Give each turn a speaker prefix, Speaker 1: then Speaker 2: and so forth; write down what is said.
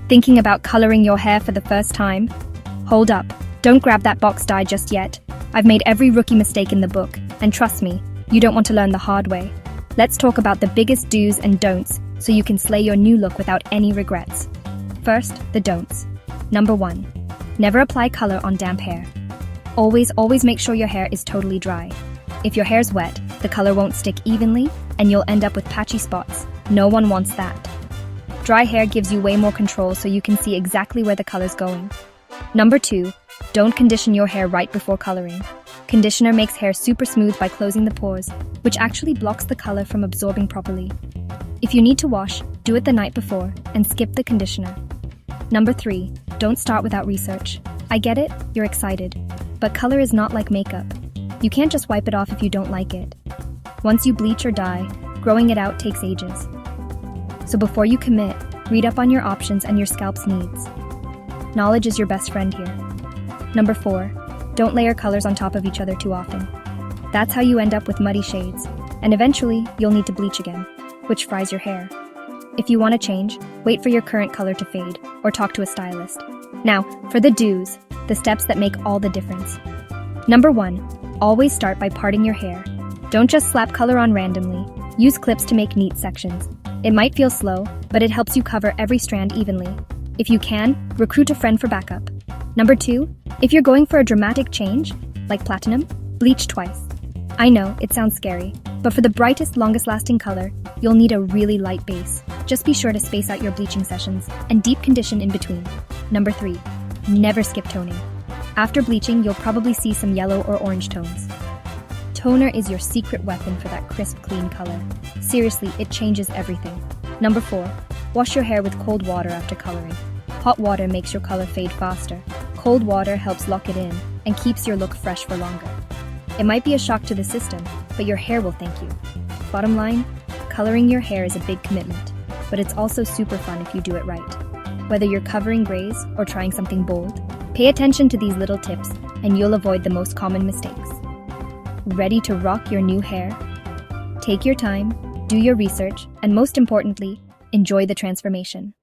Speaker 1: Thinking about coloring your hair for the first time? Hold up, don't grab that box dye just yet. I've made every rookie mistake in the book, and trust me, you don't want to learn the hard way. Let's talk about the biggest do's and don'ts so you can slay your new look without any regrets. First, the don'ts. Number 1. Never apply color on damp hair. Always make sure your hair is totally dry. If your hair's wet, the color won't stick evenly and you'll end up with patchy spots. No one wants that. Dry hair gives you way more control so you can see exactly where the color's going. Number 2, don't condition your hair right before coloring. Conditioner makes hair super smooth by closing the pores, which actually blocks the color from absorbing properly. If you need to wash, do it the night before and skip the conditioner. Number 3, don't start without research. I get it, you're excited, but color is not like makeup. You can't just wipe it off if you don't like it. Once you bleach or dye, growing it out takes ages. So before you commit, read up on your options and your scalp's needs. Knowledge is your best friend here. Number 4, don't layer colors on top of each other too often. That's how you end up with muddy shades, and eventually you'll need to bleach again, which fries your hair. If you want to change, wait for your current color to fade, or talk to a stylist. Now, for the do's, the steps that make all the difference. Number 1, always start by parting your hair. Don't just slap color on randomly. Use clips to make neat sections. It might feel slow, but it helps you cover every strand evenly. If you can, recruit a friend for backup. Number 2, if you're going for a dramatic change, like platinum, bleach twice. I know, it sounds scary, but for the brightest, longest-lasting color, you'll need a really light base. Just be sure to space out your bleaching sessions and deep condition in between. Number 3, never skip toning. After bleaching, you'll probably see some yellow or orange tones. Toner is your secret weapon for that crisp, clean color. Seriously, it changes everything. Number 4, wash your hair with cold water after coloring. Hot water makes your color fade faster. Cold water helps lock it in and keeps your look fresh for longer. It might be a shock to the system, but your hair will thank you. Bottom line, coloring your hair is a big commitment, but it's also super fun if you do it right. Whether you're covering grays or trying something bold, pay attention to these little tips and you'll avoid the most common mistakes. Ready to rock your new hair? Take your time, do your research, and most importantly, enjoy the transformation.